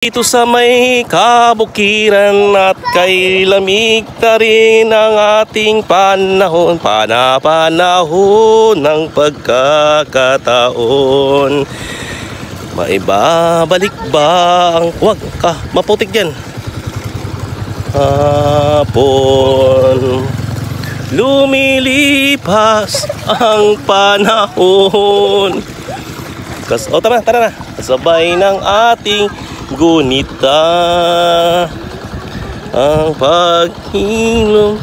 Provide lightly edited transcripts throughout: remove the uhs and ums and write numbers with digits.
Dito sa may kabukiran at kay lamig na rin ang ating panahon, panahon ng pagkakataon. Maibabalik ba ang wag ka maputik dyan hapon, lumilipas ang panahon. Tara na, sabay ng ating gunita ang paghilom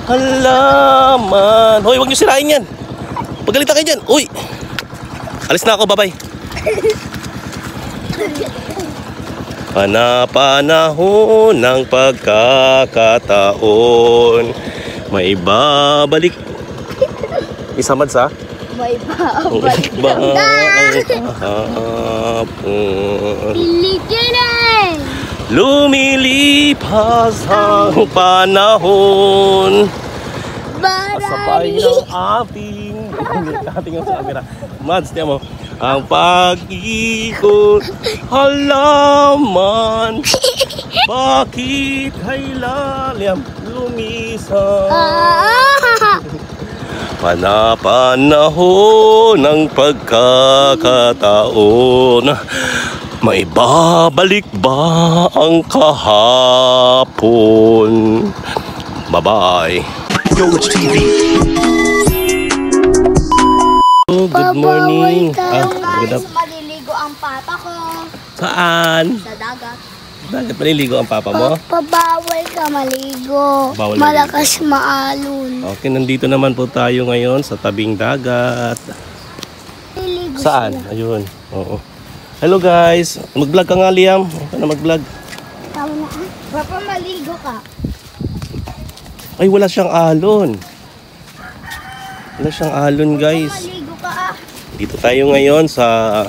halaman. Hoy, wag niyo sirain yan. Pagalitan kayo dyan. Uy, alis na ako, bye-bye. Panahon ng pagkakataon, may babalik. Isamad sa may babalik ang hapon, lumilipas ang panahon. Sabay ng ating yung camera. Mads, tiyan mo. Ang pag-ikot halaman, bakit kailangan lumisan? Panahon ng pagkakataon, may babalik ba ang kahapon? Bye-bye. Oh, good morning. Guys, maliligo ang papa ko. Saan? Sa dagat. Dagat maliligo ang papa mo? Bawal ka maligo. Bawal malakas maalon. Okay, nandito naman po tayo ngayon sa tabing dagat. Maliligo Saan? sila. Ayun. Oo. Hello guys. Mag-vlog ka nga, Liam. Huwag ka na mag-vlog. Tama na. Papa, maligo ka. Ay, wala siyang alon. Wala siyang alon, guys. Maligo ka. Dito tayo ngayon sa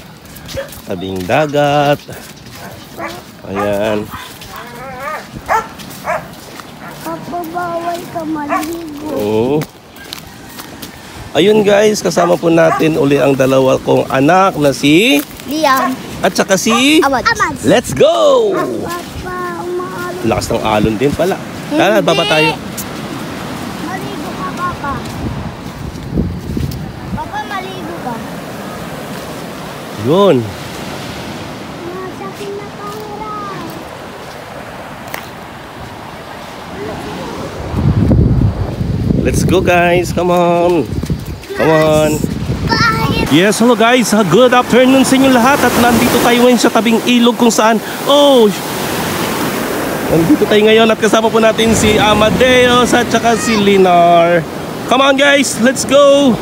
tabing dagat. Ayan. Papa, bawal ka maligo. Oo. Ayun guys, kasama po natin uli ang dalawa kong anak na si Liam. at saka si Amad. Let's go! Papa, umaalon. Lakas ng alon din pala. Tara, baba tayo. Maligo ka, Papa. Papa, maligo ka. Yun. Nasa pinakahiran. Let's go guys, come on. Come on. Bye. Yes, hello guys. Good afternoon sa inyo lahat. At nandito tayo ngayon sa tabing ilog kung saan nandito tayo ngayon at kasama po natin si Amadeus at saka si Linar. Come on guys, let's go.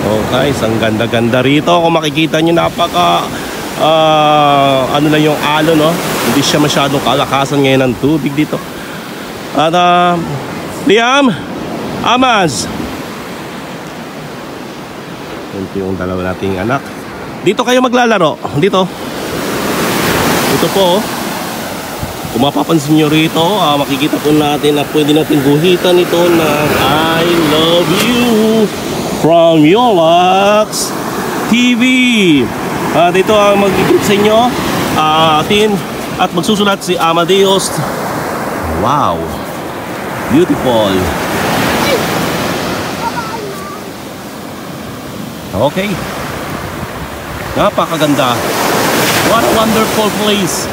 Oh guys, ang ganda-ganda rito. Kung makikita nyo, napaka ano na yung alon, no? Hindi siya masyadong kalakasan ngayon ng tubig dito. At Liam, Amaz, ito yung dalawa nating anak. Dito kayo maglalaro. Dito po, kung mapapansin nyo rito, makikita po natin na pwede natin guhitan ito ng I love you from Yolax TV. Dito ang mag-greet sa inyo atin at magsusulat si Amadeus. Wow, beautiful. Okay, napakaganda. What a wonderful place.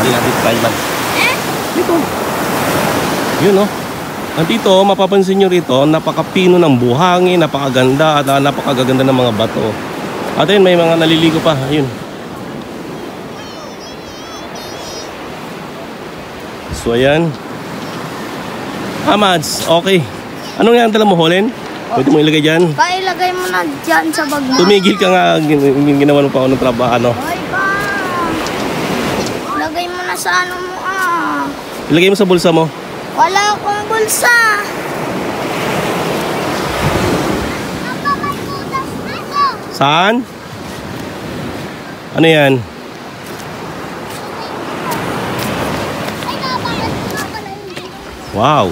Halika dito tayo man. Dito. Yun, no? Nandito, mapapansin nyo rito, napakapino ng buhangin, napakaganda at napakaganda ng mga bato. At ayun, may mga naliligo pa. Ayun. So ayan. Amads, okay. Anong yan dala mo, Holen? Pwede mo ilagay dyan? Ilagay mo na dyan sa bag mo. Tumigil ka nga, ginawa mo pa ako ng trabaho, ano? Hoy, pa. Ilagay mo na sa ano mo, Ilagay mo sa bulsa mo. Wala akong bulsa. Saan? Ano yan? Wow.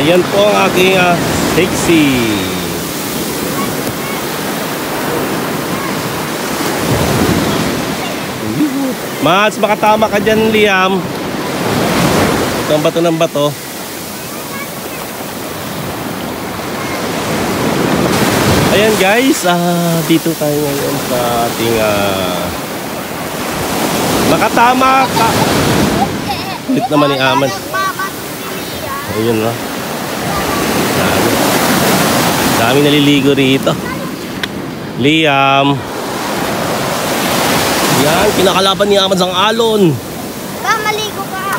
Ayan po ang aking taxi. Mats, makatama ka dyan, Liam. Ito ang bato ng bato. Ayan guys, dito tayo ngayon sa ating nakatama ka. Ulit naman ni Aman. Ayun no. Dami naliligo rito. Liam. Yan, kinakalaban ni Aman sang alon. Maligo ka.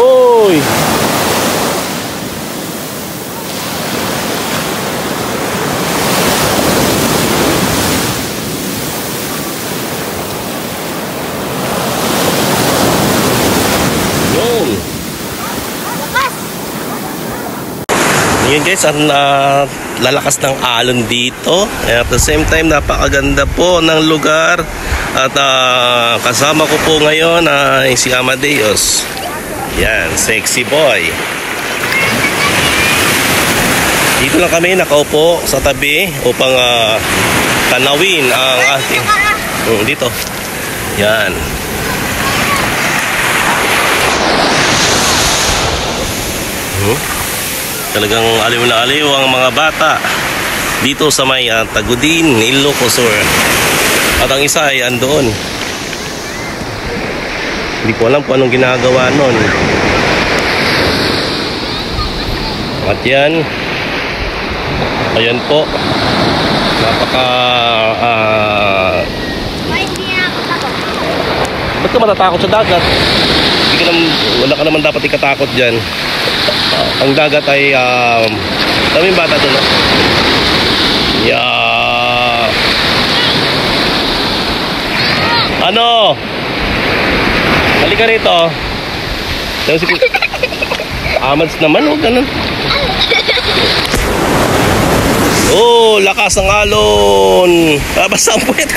Uy. Yun guys, ang lalakas ng alon dito. At the same time, napakaganda po ng lugar. At kasama ko po ngayon ay si Amadeus. Yan, sexy boy. Dito lang kami nakaupo sa tabi upang tanawin ang ating... dito. Yan. Talagang aliw na aliw ang mga bata dito sa may Tagudin, Ilocos Sur. At ang isa ay andoon. Hindi ko alam kung anong ginagawa nun. At yan. Ayan po. Napaka Hindi na ako takot. ba't ka matatakot sa dagat? Wala ka naman dapat ikatakot dyan. Ang dagat ay daming bata doon, no? Yeah. Ano? Halika rito. Amans naman, oh, ganun. Oh, lakas ang alon. Basta ang puwet.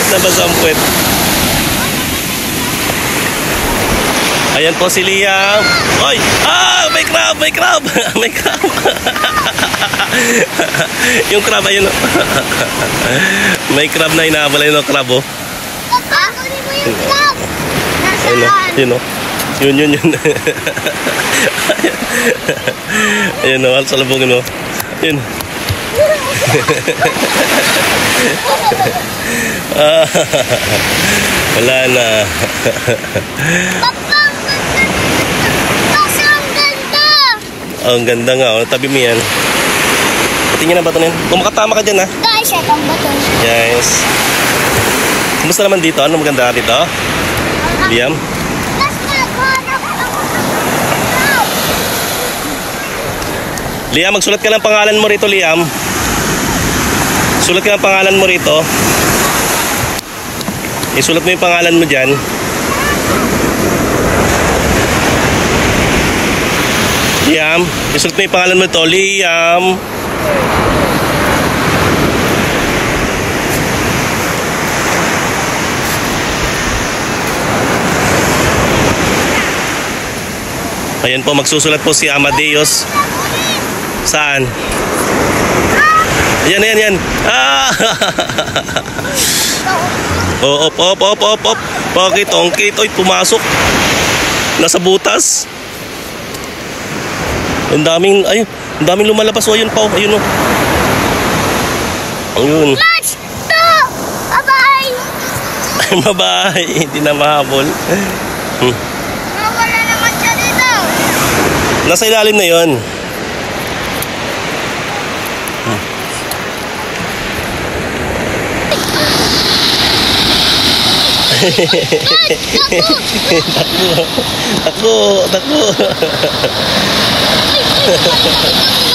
Nabasa ang puwet. Ayan po si Liam. Oy! May crab! May crab! May crab! Yung crab, ayun. May crab na inaabala yun, crab, oh. Kunin mo yung crab! Nasaan? Yun, oh. Yun. Ayan, oh. Salubungin, oh. Yun. Wala na. Papa, ang ganda! Oh, ang ganda nga, oh. Tabi mo yan. Patingin na bato na yan. Kung makatama ka dyan, ha. Guys, itong bato. Yes. Kumusta naman dito? Ano maganda dito? Liam? Liam, magsulat ka ng pangalan mo rito, Liam. Sulat ka ng pangalan mo rito. Isulat mo yung pangalan mo dyan. Liam, isulat mo yung pangalan mo ito. Liam. Ayan po, magsusulat po si Amadeus. Saan? Yan. Oh, op. Bakit? Ongkit. Oy, pumasok. Nasa butas. Ang daming lumalabas. O, ayun pa. Ayun, o. Ayun. Let's go! Bye-bye! Bye-bye. Hindi na mahabol. Nawala naman siya dito. Nasa ilalim na yon. Takbo.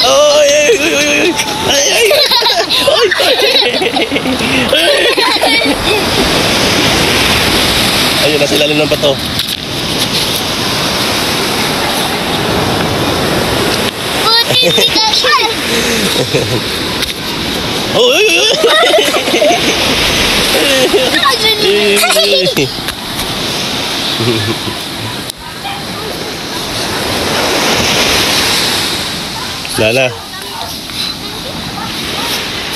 Oh, ay. Ayun, nasa ilalim ng bato. Buti si Kasha. Oh, Wala na.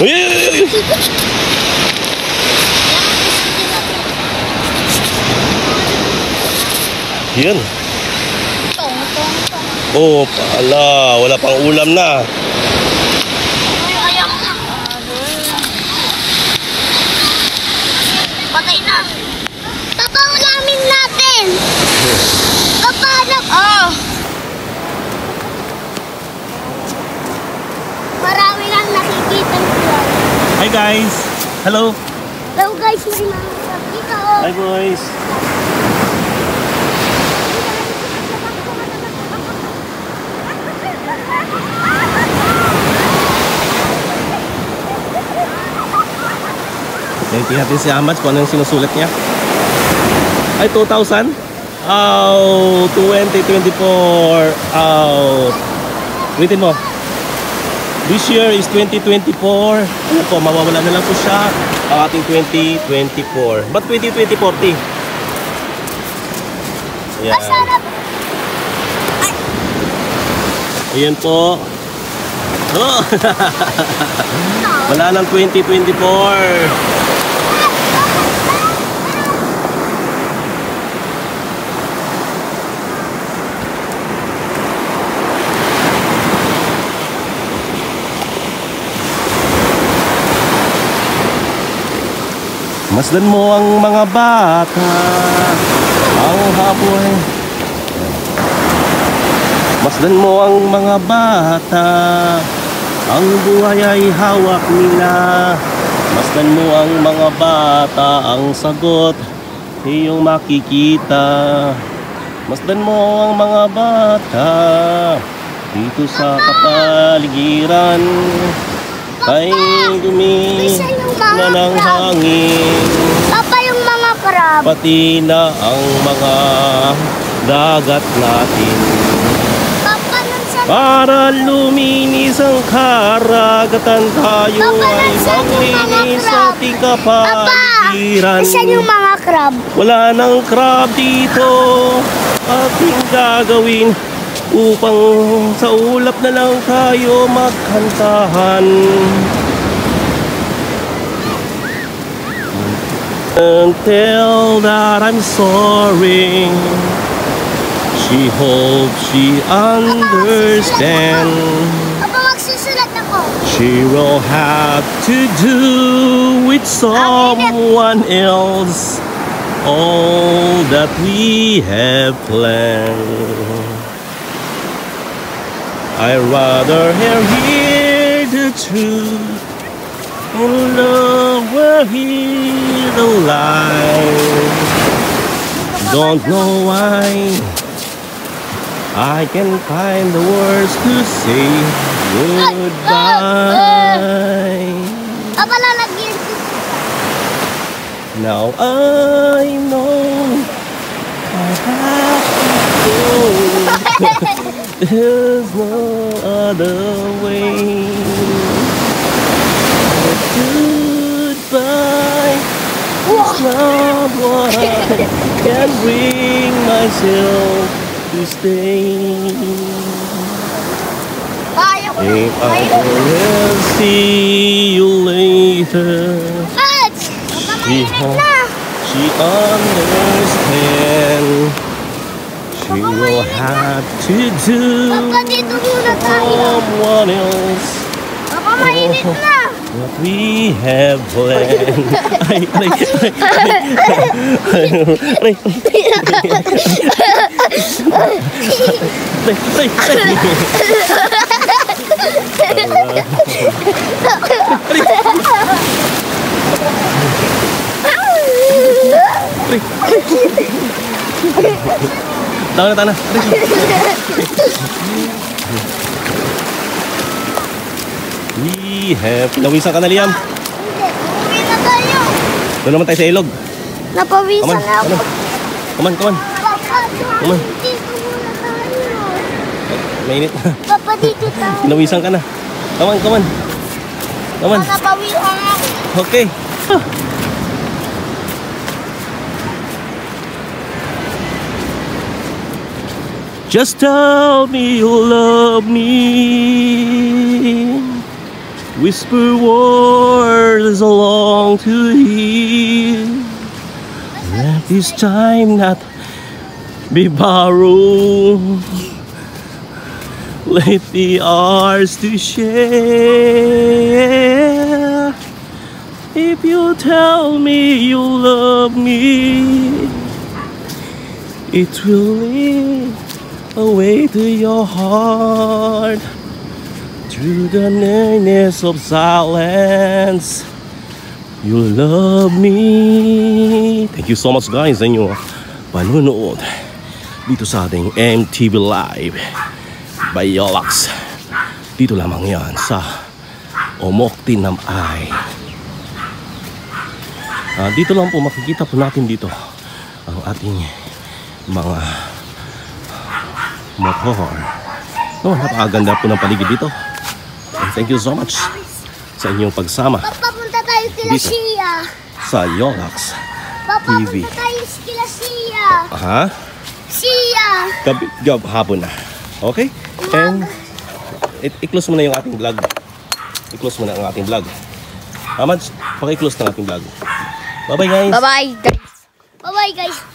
Uy, uy, uy, uy. Yan. Tong, tong, tong. Oh, pala. Wala pang ulam na. Ay, ayak. Patay na. Papaulamin natin. Papalag. Oh. Marami lang nakikita nila. Hi guys. Hello. Hello guys, may mga crab dito. Hi boys. Tingnan natin si Ahmad kung ano yung sinusulat niya. Ay, 2,000? Oh, 2024. Oh. Ulitin mo. This year is 2024. Ano po, mawawala na lang po siya ang ating 2024. Ba't 2020-40? Yan. Masarap. Ayan po. Oh. Wala nang 2024. Masdan mo ang mga bata, ang hapon. Masdan mo ang mga bata, ang buhay ay hawak nila. Masdan mo ang mga bata, ang sagot iyong makikita. Masdan mo ang mga bata, dito sa kapaligiran. Ay dumi na ng hangin, Papa, yung mga crab. pati na ang mga dagat natin. Papa, nang sa... Para luminis ang karagatan, tayo Papa, ay nasaan yung mga maglinis sa crab? ating Papa, kapaligiran. saan yung mga crab? Wala nang crab dito, ating gagawin upang sa ulap na lang tayo magkantahan. And tell that I'm sorry. She hopes she understands. Papa, magsusulat ako. She will have to do with someone else all that we have planned. I'd rather hear the truth and love will hear the lie. Don't know why I can find the words to say goodbye. Papa, lalagyan ko. Now I know I have to go. There's no other way. Goodbye is not what I can bring myself to stay. Kaya ko. If I Kaya ko. will see you later, Fudge! Papa, mainit na. she understands. She will have to do Papa, dito muna tayo. someone else Papa, mainit na. what we have planned. Ay, ay, ay, ay, ay, Tahan na, tahan na. We have... Pinawisan ka na, Liam. Hindi, uuwi na tayo. Doon naman tayo sa ilog. Napawisan Come on, na ako. come on. Come on. Papa, Come on. dito muna tayo. Mainit na. Papa, dito tayo. Pinawisan ka na. Come on, come on. Come on. Napawisan ako. Okay. Just tell me you love me. Whisper words I long to hear. Let this time not be borrowed. Let the hours to share. If you tell me you love me, it will lead away to your heart. Through the nearness of silence, you love me. Thank you so much guys sa inyo panunood dito sa ating MTV Live by Yolax. Dito lamang yan sa Omok Tinamay. Dito lang po makikita po natin dito ang ating mga motor. Napakaganda po ng paligid dito. And thank you so much sa inyong pagsama Papunta tayo kila Dito. Sia. sa Yolax TV. Papunta tayo kila Sia. Ha? Sia. Hapon na. Okay? And i-close mo na yung ating vlog. I-close mo na ang ating vlog. Mads, paki-close na ang ating vlog. Bye-bye guys. Bye-bye guys. Bye-bye guys.